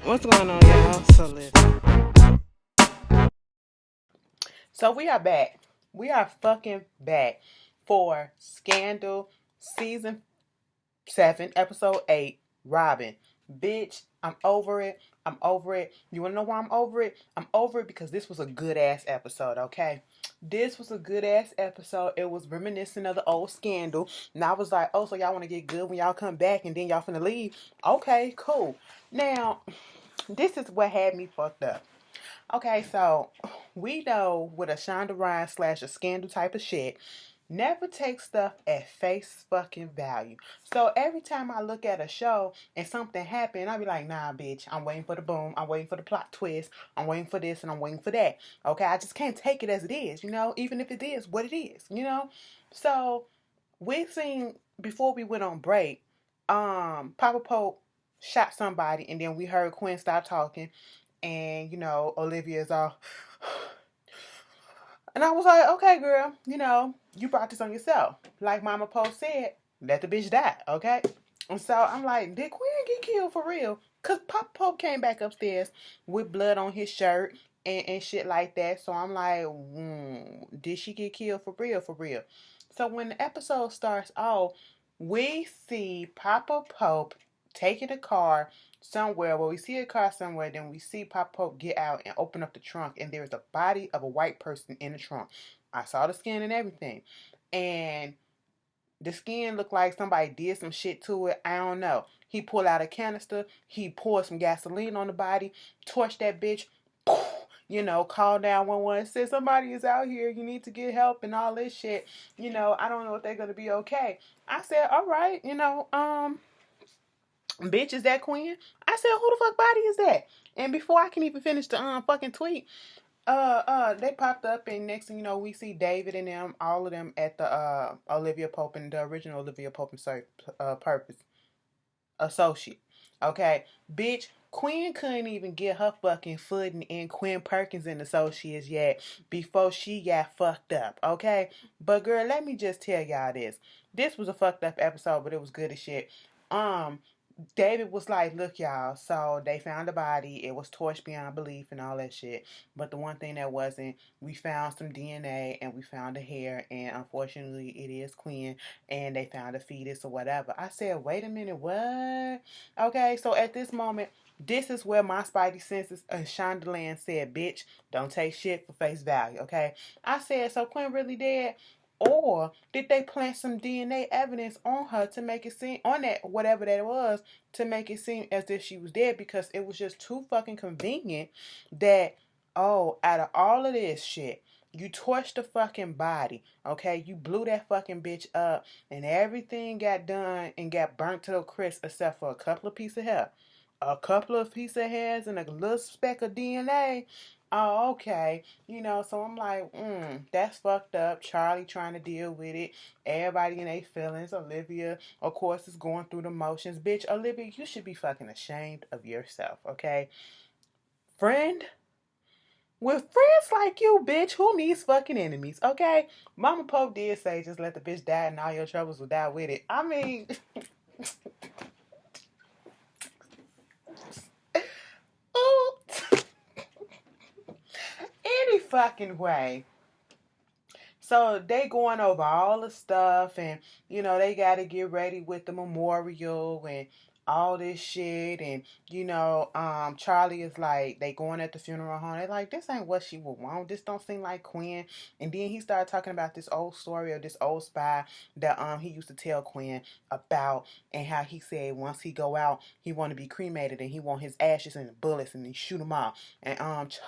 What's going on, y'all? So listen. So we are back. We are fucking back for Scandal season 7, episode 8. Robin, bitch, I'm over it. I'm over it. You wanna know why I'm over it? I'm over it because this was a good ass episode. Okay, this was a good ass episode. It was reminiscent of the old Scandal, and I was like, oh, so y'all want to get good when y'all come back, and then y'all finna leave? Okay, cool. Now, this is what had me fucked up. Okay, so we know with a Shonda Rhimes slash a scandal type of shit, never take stuff at face fucking value. So every time I look at a show and something happen, I be like, nah, bitch, I'm waiting for the boom, I'm waiting for the plot twist, I'm waiting for this and I'm waiting for that. Okay, I just can't take it as it is, even if it is what it is. So we seen before we went on break, Papa Pope shot somebody and then we heard Quinn stop talking and Olivia's all and I was like, okay, girl, you brought this on yourself. Like Mama Post said, let the bitch die, okay? And so I'm like, did Quinn get killed for real? Cause Papa Pope came back upstairs with blood on his shirt and shit like that. So I'm like, did she get killed for real? For real? So when the episode starts off, we see Papa Pope taking a car somewhere. Well, we see a car somewhere, then we see Pop Pope get out and open up the trunk, and there's a body of a white person in the trunk. I saw the skin and everything. And the skin looked like somebody did some shit to it. I don't know. He pulled out a canister, he poured some gasoline on the body, torched that bitch, called 911, said somebody is out here, you need to get help and all this shit. I don't know if they're gonna be okay. I said, all right, bitch, is that Quinn? I said, who the fuck body is that? And before I can even finish the fucking tweet, they popped up, and next thing you know, we see David and them, all of them at the Olivia Pope and the original Olivia Pope and Purpose associate. Okay, bitch, Quinn couldn't even get her fucking footing in Quinn Perkins and Associates yet before she got fucked up. Okay, but girl, let me just tell y'all this. This was a fucked up episode, but it was good as shit. Um, David was like, look, y'all, so they found a body. It was torched beyond belief and all that shit. But the one thing that wasn't, we found some DNA and we found a hair, and unfortunately, it is Quinn, and they found a fetus or whatever. I said, wait a minute, what? Okay, so at this moment, this is where my spidey senses and Shondaland said, bitch, don't take shit for face value, okay? I said, so Quinn really dead? Or did they plant some DNA evidence on her to make it seem, on that, whatever that was, to make it seem as if she was dead? Because it was just too fucking convenient that, oh, out of all of this shit, you torched the fucking body, okay? You blew that fucking bitch up, and everything got done and got burnt to the crisp except for a couple of pieces of hair. A couple of pieces of hairs and a little speck of DNA. Oh, okay. So I'm like, that's fucked up. Charlie trying to deal with it. Everybody in their feelings. Olivia, of course, is going through the motions. Bitch, Olivia, you should be fucking ashamed of yourself, okay? Friend, with friends like you, bitch, who needs fucking enemies, okay? Mama Pope did say just let the bitch die and all your troubles will die with it. I mean, ooh, any fucking way. So they going over all the stuff, and they got to get ready with the memorial and all this shit. And Charlie is like, they going at the funeral home. They like, this ain't what she would want. This don't seem like Quinn. And then he started talking about this old story of this old spy that he used to tell Quinn about, and how he said once he go out, he want to be cremated and he want his ashes and the bullets and he shoot them off. And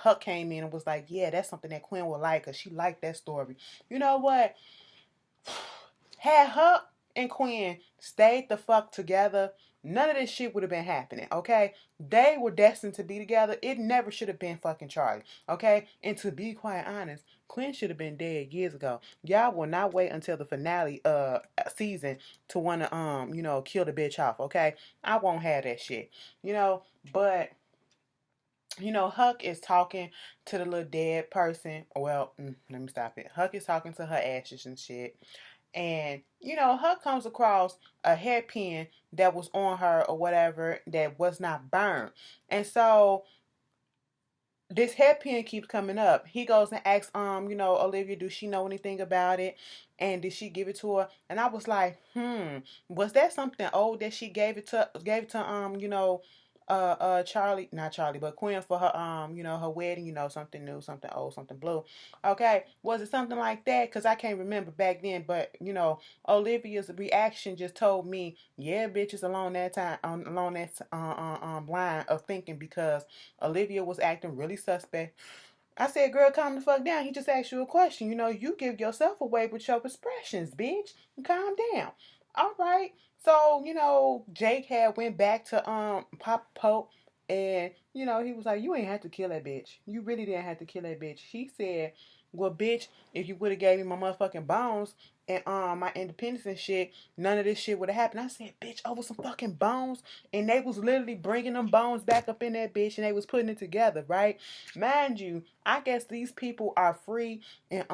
Huck came in and was like, yeah, that's something that Quinn would like, because she liked that story. You know what? Had Huck and Quinn stayed the fuck together, none of this shit would have been happening, okay? They were destined to be together. It never should have been fucking Charlie, okay? And to be quite honest, Quinn should have been dead years ago. Y'all will not wait until the finale season to want to kill the bitch off, okay? I won't have that shit. But Huck is talking to the little dead person. Well, let me stop it. Huck is talking to her ashes and shit. And, Huck comes across a hairpin that was on her or whatever that was not burned. And so this hairpin keeps coming up. He goes and asks, Olivia, do she know anything about it? And did she give it to her? And I was like, was that something old that she gave it to Charlie, not Charlie, but Quinn for her her wedding, something new, something old, something blue. Okay. Was it something like that? Because I can't remember back then, but Olivia's reaction just told me, yeah, bitches along that time along that line of thinking, because Olivia was acting really suspect. I said, girl, calm the fuck down. He just asked you a question. You give yourself away with your expressions, bitch. Calm down. All right. So, Jake had went back to Papa Pope, and, he was like, you ain't had to kill that bitch. You really didn't have to kill that bitch. She said, well, bitch, if you would have gave me my motherfucking bones and my independence and shit, none of this shit would have happened. I said, bitch, over some fucking bones. And they was literally bringing them bones back up in that bitch, and they was putting it together, right? Mind you, I guess these people are free and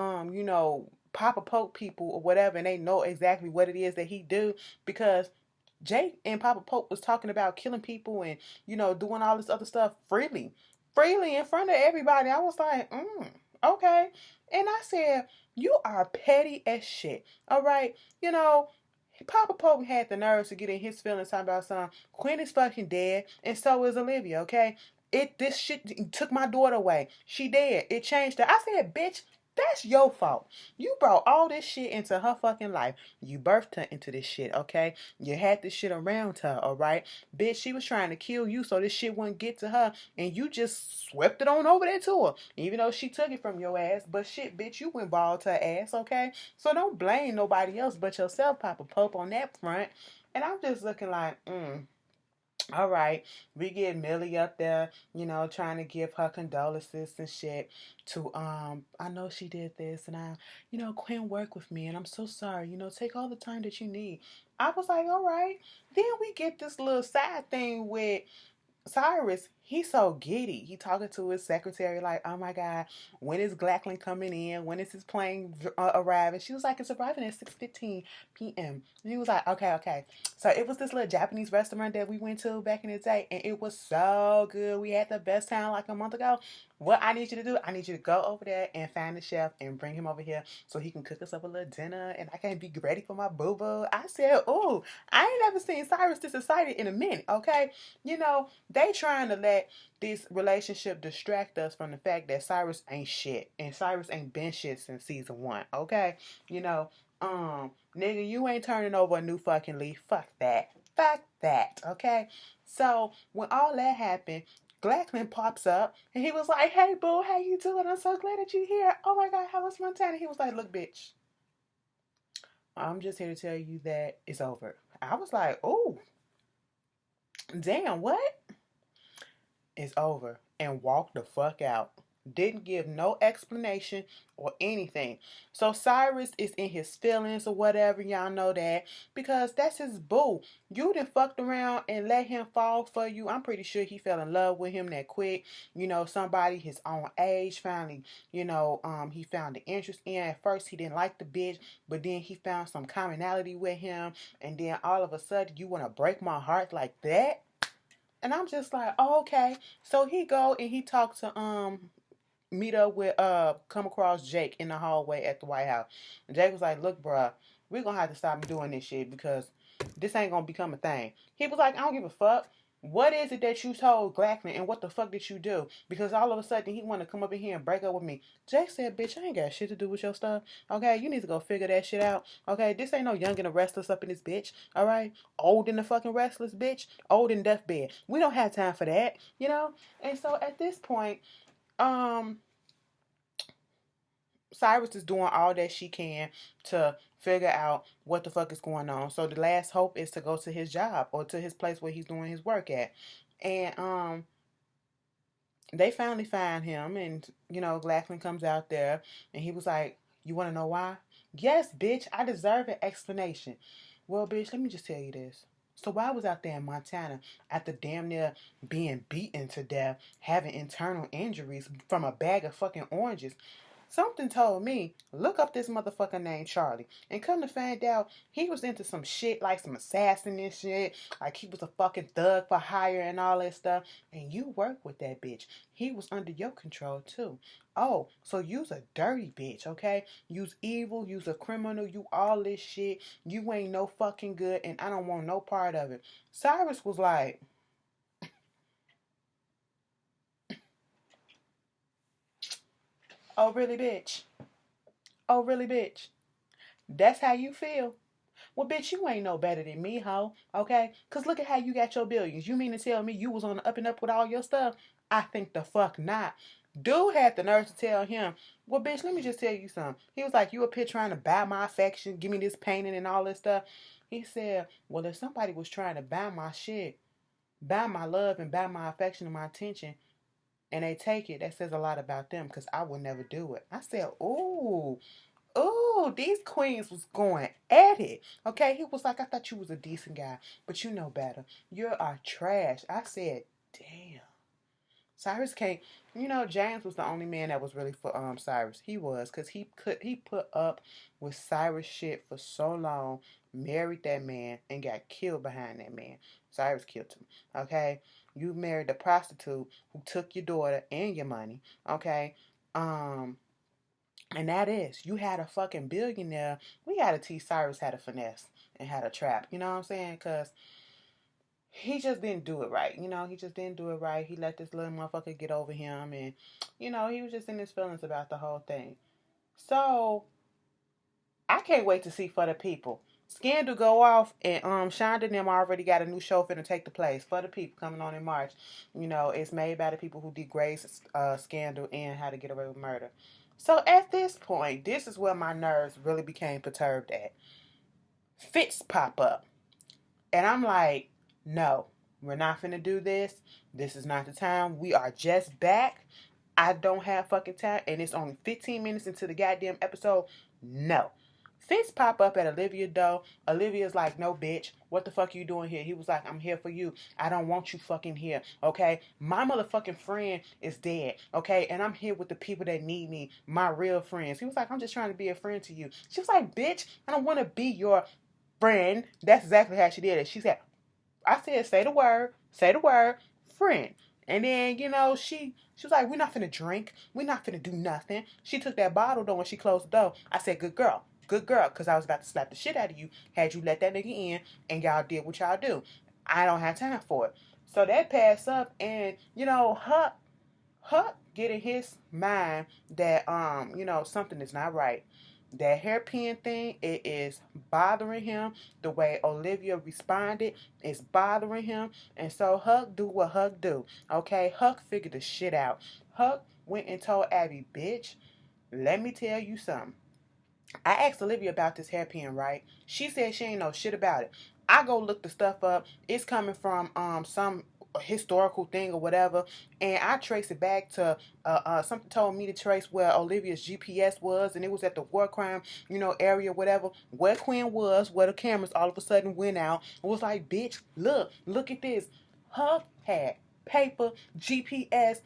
Papa Pope people or whatever, and they know exactly what it is that he do, because Jake and Papa Pope was talking about killing people and doing all this other stuff freely in front of everybody. I was like, okay. And I said, you are petty as shit. All right, Papa Pope had the nerves to get in his feelings talking about something. Quinn is fucking dead, and so is Olivia. Okay, this shit took my daughter away. She dead. It changed her. I said, bitch, that's your fault. You brought all this shit into her fucking life. You birthed her into this shit, okay? You had this shit around her, alright? Bitch, she was trying to kill you so this shit wouldn't get to her, and you just swept it on over there to her. Even though she took it from your ass, but shit, bitch, you involved her ass, okay? So don't blame nobody else but yourself, Papa Pope, on that front. And I'm just looking like, all right, we get Millie up there, trying to give her condolences and shit to I know she did this, and Quinn worked with me, and I'm so sorry, take all the time that you need. I was like, all right. Then we get this little side thing with Cyrus. He's so giddy. He talking to his secretary like, oh my God, when is Glackland coming in? When is his plane arriving? She was like, it's arriving at 6:15 p.m. And he was like, okay. So it was this little Japanese restaurant that we went to back in the day, and it was so good. We had the best time like a month ago. What I need you to do, I need you to go over there and find the chef and bring him over here so he can cook us up a little dinner, and I can be ready for my boo-boo. I said, oh, I ain't never seen Cyrus this excited in a minute, okay? They trying to let this relationship distract us from the fact that Cyrus ain't shit, and Cyrus ain't been shit since season 1, okay? Nigga, you ain't turning over a new fucking leaf. Fuck that, okay? So when all that happened, Glackman pops up and he was like, hey boo, how you doing? I'm so glad that you're here. Oh my God, how was Montana? He was like, look, bitch, I'm just here to tell you that it's over. I was like, oh, damn, what? It's over, and walked the fuck out. Didn't give no explanation or anything. So Cyrus is in his feelings or whatever, y'all know that, because that's his boo. You done fucked around and let him fall for you. I'm pretty sure he fell in love with him that quick. Somebody his own age finally, he found the interest in. At first he didn't like the bitch, but then he found some commonality with him, and then all of a sudden you want to break my heart like that? And I'm just like, oh, okay. So he go and he talked to meet up with come across Jake in the hallway at the White House. And Jake was like, look, bruh, we're gonna have to stop doing this shit because this ain't gonna become a thing. He was like, I don't give a fuck. What is it that you told Glackman, and what the fuck did you do? Because all of a sudden he want to come up in here and break up with me. Jake said, bitch, I ain't got shit to do with your stuff. Okay, you need to go figure that shit out. Okay, this ain't no young and the restless up in this bitch. All right, old and the fucking restless bitch, old in deathbed. We don't have time for that, And so at this point, um, Cyrus is doing all that she can to figure out what the fuck is going on. So the last hope is to go to his job or to his place where he's doing his work at. And they finally find him, and Glackman comes out there and he was like, you want to know why? Yes, bitch, I deserve an explanation. Well, bitch, let me just tell you this. So while I was out there in Montana, after damn near being beaten to death, having internal injuries from a bag of fucking oranges, Something told me, look up this motherfucker named Charlie. And come to find out, he was into some shit like some assassin and shit. Like he was a fucking thug for hire and all that stuff. And you work with that bitch. He was under your control too. Oh, so you's a dirty bitch, okay? You's evil, you's a criminal, you all this shit. You ain't no fucking good and I don't want no part of it. Cyrus was like, oh really bitch? Oh really bitch? That's how you feel? Well, bitch, you ain't no better than me, ho. Okay? Because look at how you got your billions. You mean to tell me you was on the up and up with all your stuff? I think the fuck not. Dude had the nerve to tell him, well, bitch, let me just tell you something. He was like, you up here trying to buy my affection, give me this painting and all this stuff. He said, well, if somebody was trying to buy my shit, buy my love and buy my affection and my attention, and they take it, that says a lot about them because I would never do it. I said, ooh. Oh, these queens was going at it. Okay, he was like, I thought you was a decent guy, but you know better. You are trash. I said, damn. Cyrus can't. You know, James was the only man that was really for Cyrus. He was, cause he put up with Cyrus shit for so long, married that man, and got killed behind that man. Cyrus killed him. Okay, you married the prostitute who took your daughter and your money. Okay, um. And that is, you had a fucking billionaire. We gotta teach Cyrus how to finesse and how to trap. You know what I'm saying? Because he just didn't do it right. You know, he just didn't do it right. He let this little motherfucker get over him. And, you know, he was just in his feelings about the whole thing. So, I can't wait to see For the People. Scandal go off and Shonda and them already got a new show finna take the place. For the People coming on in March. You know, it's made by the people who did Grey's Scandal and How to Get Away with Murder. So at this point, this is where my nerves really became perturbed at. Fits pop up. And I'm like, no, we're not finna do this. This is not the time. We are just back. I don't have fucking time. And it's only 15 minutes into the goddamn episode. No. Fitz pop up at Olivia door. Olivia's like, no bitch. What the fuck are you doing here? He was like, I'm here for you. I don't want you fucking here. Okay? My motherfucking friend is dead. Okay? And I'm here with the people that need me. My real friends. He was like, I'm just trying to be a friend to you. She was like, bitch, I don't want to be your friend. That's exactly how she did it. She said, I said, say the word, friend. And then, you know, she was like, we're not finna drink. We're not finna do nothing. She took that bottle though when she closed the door. I said, good girl. Good girl. Because I was about to slap the shit out of you had you let that nigga in and y'all did what y'all do. I don't have time for it. So that passed up and, you know, Huck get in his mind that you know, something is not right. That hairpin thing, it is bothering him. The way Olivia responded is bothering him. And so Huck do what Huck do. Okay, Huck figured the shit out. Huck went and told Abby, bitch, let me tell you something. I asked Olivia about this hairpin, right? She said she ain't know shit about it. I go look the stuff up. It's coming from some historical thing or whatever, and I trace it back to something told me to trace where Olivia's GPS was, and it was at the war crime, you know, area, whatever, where Quinn was, where the cameras all of a sudden went out. It was like, bitch, look at this. Huck had paper, GPS,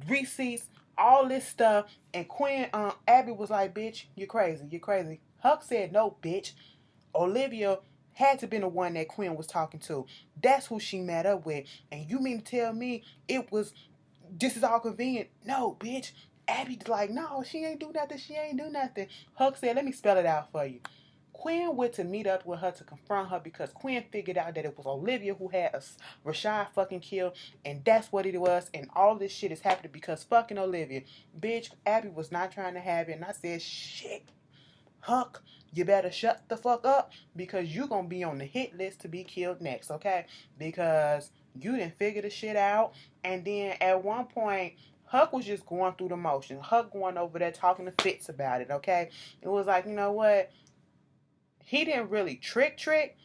receipts, all this stuff. And Quinn, Abby was like, bitch, you're crazy. You're crazy. Huck said, no, bitch. Olivia had to been the one that Quinn was talking to. That's who she met up with. And you mean to tell me it was, this is all convenient? No, bitch. Abby's like, no, she ain't do nothing. She ain't do nothing. Huck said, let me spell it out for you. Quinn went to meet up with her to confront her because Quinn figured out that it was Olivia who had a Rashad fucking killed, and that's what it was, and all this shit is happening because fucking Olivia. Bitch, Abby was not trying to have it, and I said, shit, Huck, you better shut the fuck up because you gonna be on the hit list to be killed next, okay? Because you didn't figure the shit out, and then at one point, Huck was just going through the motions. Huck going over there talking to Fitz about it, okay? It was like, you know what? He didn't really trick,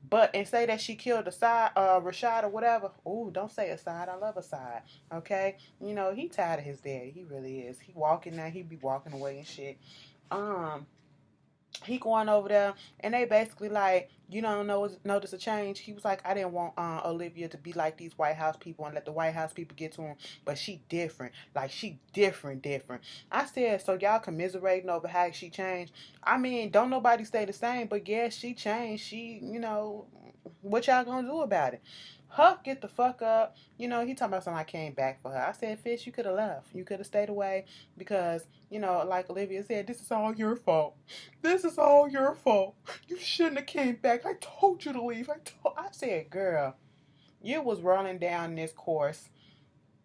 but and say that she killed Asad, Rashad or whatever. Ooh, don't say Asad. I love Asad. Okay, you know he tired of his daddy. He really is. He walking now. He be walking away and shit. Um, he going over there, and they basically like, you don't notice a change. He was like, I didn't want Olivia to be like these White House people and let the White House people get to him, but she different. Like, she different. I said, so y'all commiserating over how she changed. I mean, don't nobody stay the same, but yeah, she changed. She, what y'all gonna do about it? Huck, get the fuck up. He talking about something, I came back for her. I said, Fish, you could have left. You could have stayed away because, like Olivia said, this is all your fault. This is all your fault. You shouldn't have came back. I told you to leave. I said, girl, you was rolling down this course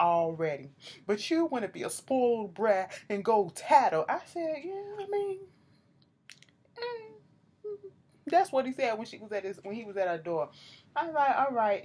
already. But you want to be a spoiled brat and go tattle. I said, yeah, I mean, that's what he said when he was at our door. I was like, all right,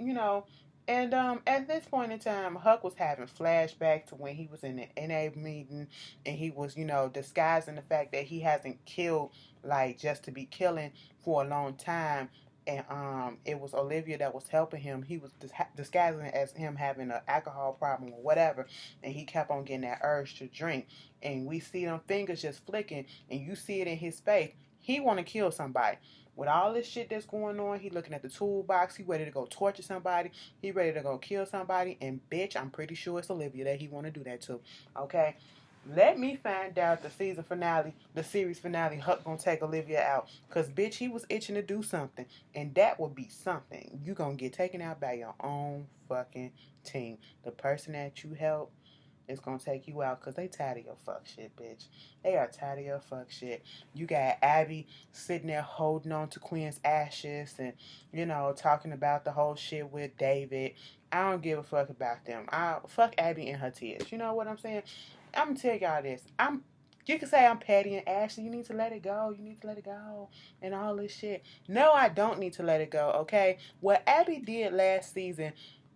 And at this point in time, Huck was having flashbacks to when he was in the NA meeting, and he was, disguising the fact that he hasn't killed like just to be killing for a long time. And it was Olivia that was helping him. He was disguising it as him having an alcohol problem or whatever, and he kept on getting that urge to drink. And we see them fingers just flicking, and you see it in his face. He want to kill somebody. With all this shit that's going on, he looking at the toolbox. He ready to go torture somebody. He ready to go kill somebody. And bitch, I'm pretty sure it's Olivia that he want to do that to. Okay? Let me find out the series finale, Huck gonna take Olivia out. Because, bitch, he was itching to do something. And that would be something. You gonna get taken out by your own fucking team. The person that you help is gonna take you out because they tired of your fuck shit, bitch. They are tired of your fuck shit. You got Abby sitting there holding on to Quinn's ashes and, talking about the whole shit with David. I don't give a fuck about them. Fuck Abby and her tears. You know what I'm saying? I'm gonna tell y'all this. You can say I'm petty and Ashley, you need to let it go. You need to let it go. And all this shit. No, I don't need to let it go, okay? What Abby did last season,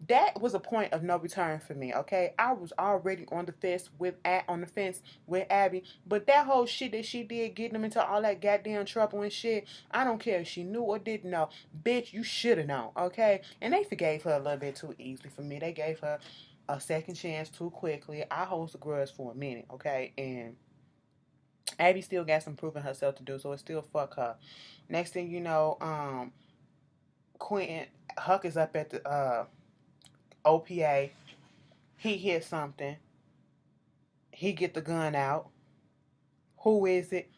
that was a point of no return for me, okay? I was already on the fence with Abby, but that whole shit that she did, getting them into all that goddamn trouble and shit, I don't care if she knew or didn't know. Bitch, you should have known, okay? And they forgave her a little bit too easily for me. They gave her a second chance too quickly. I hold the grudge for a minute, okay? And Abby still got some proving herself to do, so it's still fuck her. Next thing you know, Quentin Huck is up at the OPA. He hit something. He get the gun out. Who is it?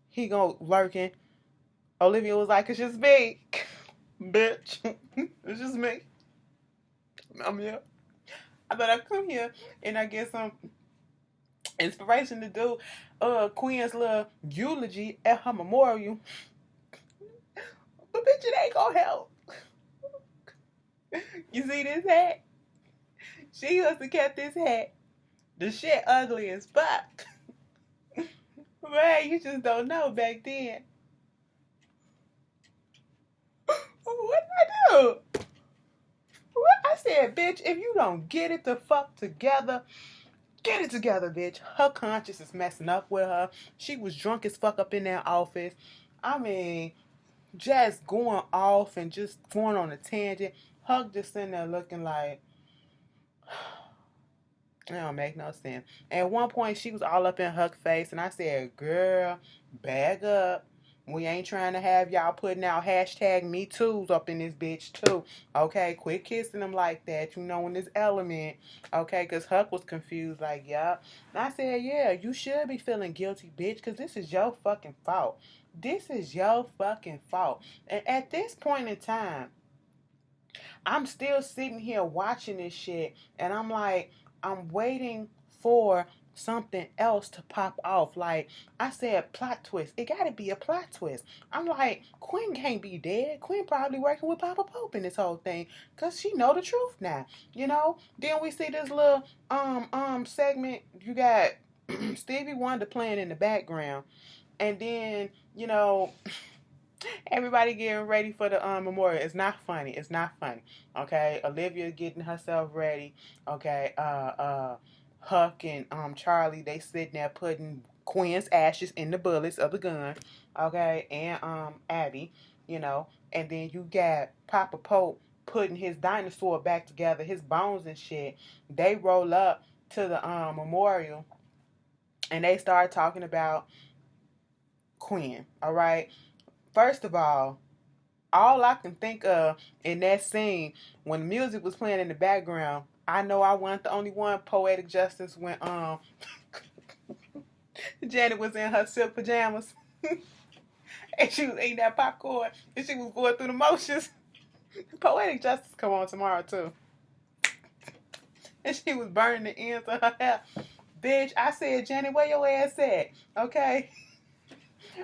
He go lurking. Olivia was like, it's just me. Bitch. It's just me. I'm here. I thought I'd come here and I get some inspiration to do Queen's little eulogy at her memorial. But bitch, it ain't gonna help. You see this hat? She must have kept this hat. The shit ugly as fuck. Man, you just don't know back then. What did I do? What? I said, bitch, if you don't get it the fuck together, get it together, bitch. Her conscience is messing up with her. She was drunk as fuck up in that office. I mean, just going off and just going on a tangent. Huck just sitting there looking like, it don't make no sense. At one point, she was all up in Huck's face, and I said, girl, bag up. We ain't trying to have y'all putting out hashtag Me Too's up in this bitch, too. Okay, quit kissing them like that, in this element. Okay, because Huck was confused, like, yeah. And I said, yeah, you should be feeling guilty, bitch, because this is your fucking fault. This is your fucking fault. And at this point in time, I'm still sitting here watching this shit, and I'm like, I'm waiting for something else to pop off. Like I said, plot twist. It gotta be a plot twist. I'm like, Quinn can't be dead. Quinn probably working with Papa Pope in this whole thing, cause she know the truth now. Then we see this little segment. You got Stevie Wonder playing in the background, and then everybody getting ready for the memorial. It's not funny. It's not funny. Okay, Olivia getting herself ready. Okay, Huck and Charlie, they sitting there putting Quinn's ashes in the bullets of the gun. Okay, and Abby, and then you got Papa Pope putting his dinosaur back together, his bones and shit. They roll up to the memorial, and they start talking about Quinn, all right? First of all I can think of in that scene when the music was playing in the background, I know I wasn't the only one. Poetic justice when Janet was in her silk pajamas and she was eating that popcorn and she was going through the motions. Poetic justice come on tomorrow too. And she was burning the ends of her hair. Bitch, I said, Janet, where your ass at? Okay.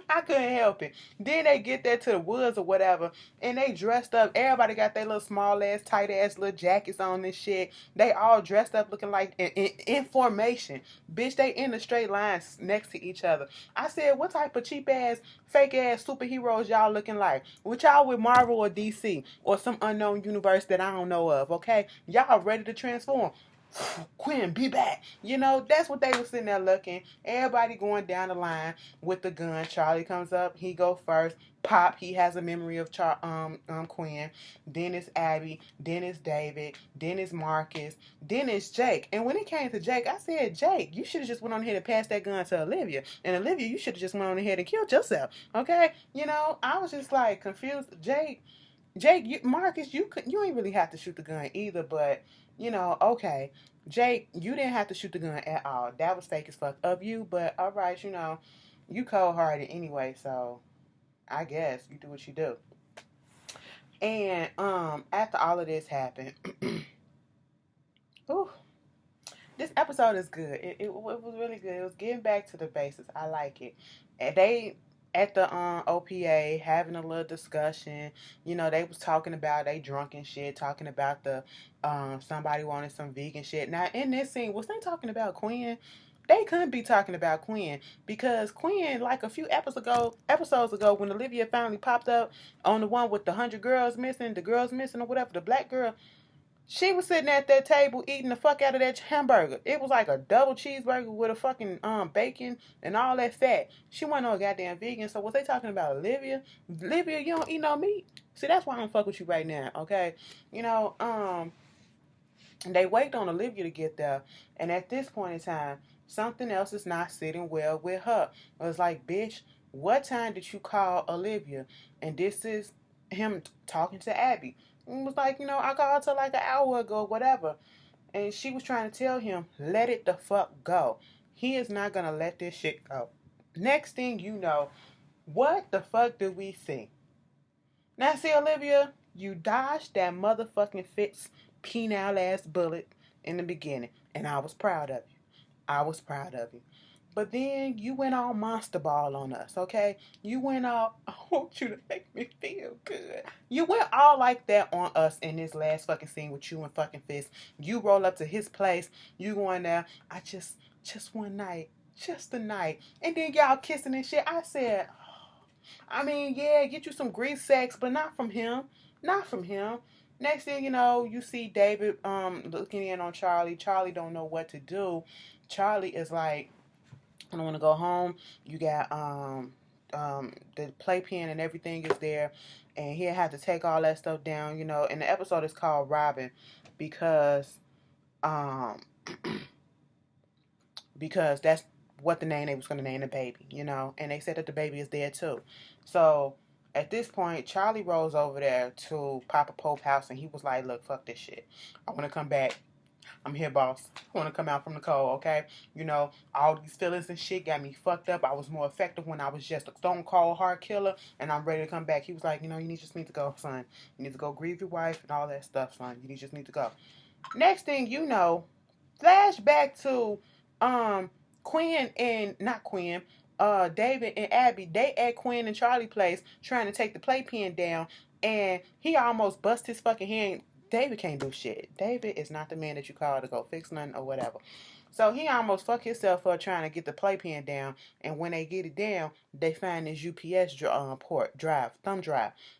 I couldn't help it. Then they get there to the woods or whatever, and they dressed up. Everybody got their little small ass, tight ass little jackets on and shit. They all dressed up looking like in formation. Bitch, they in the straight lines next to each other. I said, what type of cheap ass, fake ass superheroes y'all looking like? Which y'all with Marvel or DC or some unknown universe that I don't know of, okay? Y'all ready to transform. Quinn, be back. You know, that's what they were sitting there looking. Everybody going down the line with the gun. Charlie comes up. He go first. Pop, he has a memory of Quinn. Then it's Abby. Then it's David. Then it's Marcus. Then it's Jake. And when it came to Jake, I said, Jake, you should have just went on ahead and passed that gun to Olivia. And Olivia, you should have just went on ahead and killed yourself. Okay? You know, I was just like confused. Marcus, you ain't really have to shoot the gun either, but you know, okay. Jake, you didn't have to shoot the gun at all. That was fake as fuck of you, but all right, you know, you cold hearted anyway, so I guess you do what you do. And after all of this happened, ooh, this episode is good. It was really good. It was getting back to the basics. I like it. And they at the OPA having a little discussion. You know, they was talking about they drunk and shit, talking about the somebody wanted some vegan shit. Now in this scene, was they talking about Quinn? They couldn't be talking about Quinn because Quinn, like a few episodes ago, when Olivia finally popped up on the one with the 100 girls missing or whatever, the black girl, she was sitting at that table eating the fuck out of that hamburger. It was like a double cheeseburger with a fucking bacon and all that fat. She wasn't no goddamn vegan. So was they talking about Olivia? Olivia, you don't eat no meat. See, that's why I don't fuck with you right now, okay? You know, they wait on Olivia to get there, and at this point in time, something else is not sitting well with her. It was like, bitch, what time did you call Olivia? And this is him talking to Abby. And was like, you know, I called her like an hour ago, whatever. And she was trying to tell him, let it the fuck go. He is not gonna let this shit go. Next thing you know, what the fuck do we see? Now, see, Olivia, you dodged that motherfucking Fitz penile ass bullet in the beginning, and I was proud of you. I was proud of you. But then you went all monster ball on us, okay? You went all, I want you to make me feel good. You went all like that on us in this last fucking scene with you and fucking Fist. You roll up to his place. You going there. I just one night. Just a night. And then y'all kissing and shit. I said, I mean, yeah, get you some grease sex, but not from him. Not from him. Next thing you know, you see David looking in on Charlie. Charlie don't know what to do. Charlie is like, I don't want to go home. You got the playpen and everything is there, and he had to take all that stuff down, you know. And the episode is called Robin because um because that's what the name they was gonna name the baby, you know. And they said that the baby is there too. So at this point, Charlie rolls over there to Papa Pope's house, and he was like, "Look, fuck this shit. I want to come back. I'm here, boss. I want to come out from the cold, okay? You know, all these feelings and shit got me fucked up. I was more effective when I was just a stone cold heart killer, and I'm ready to come back." He was like, "You know, just need to go, son. You need to go grieve your wife and all that stuff, son. You just need to go." Next thing you know, flashback to Quinn and not Quinn, David and Abby. They at Quinn and Charlie place trying to take the playpen down, and he almost bust his fucking hand. David can't do shit. David is not the man that you call to go fix nothing or whatever. So he almost fucked himself up trying to get the playpen down. And when they get it down, they find this UPS thumb drive.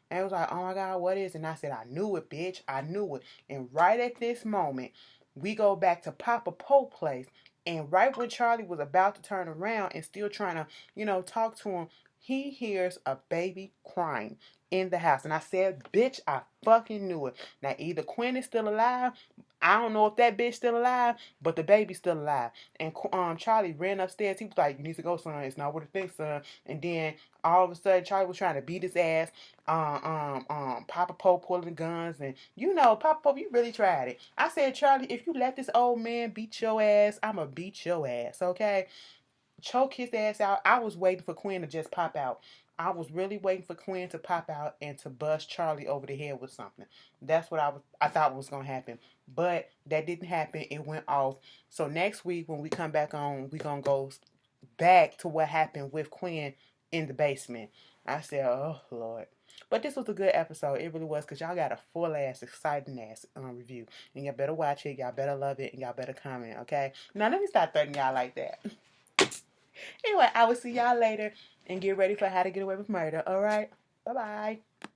And it was like, oh my God, what is it? And I said, I knew it, bitch. I knew it. And right at this moment, we go back to Papa Pope place. And right when Charlie was about to turn around and still trying to, you know, talk to him, he hears a baby crying in the house. And I said, bitch, I fucking knew it. Now, either Quinn is still alive I don't know if that bitch still alive, but the baby's still alive. And Charlie ran upstairs. He was like, "You need to go, son. It's not what it thinks, son." And then all of a sudden, Charlie was trying to beat his ass. Papa Pope pulling guns, and Papa Pope, you really tried it. I said, Charlie, if you let this old man beat your ass, I'ma beat your ass, okay? Choke his ass out. I was waiting for Quinn to just pop out. I was really waiting for Quinn to pop out and to bust Charlie over the head with something. That's what I thought was gonna happen. But that didn't happen. It went off. So next week when we come back on, we gonna go back to what happened with Quinn in the basement. I said, oh Lord. But this was a good episode. It really was, because y'all got a full ass, exciting ass review. And y'all better watch it, y'all better love it, and y'all better comment, okay? Now let me stop threatening y'all like that. Anyway, I will see y'all later and get ready for How to Get Away with Murder. All right? Bye-bye.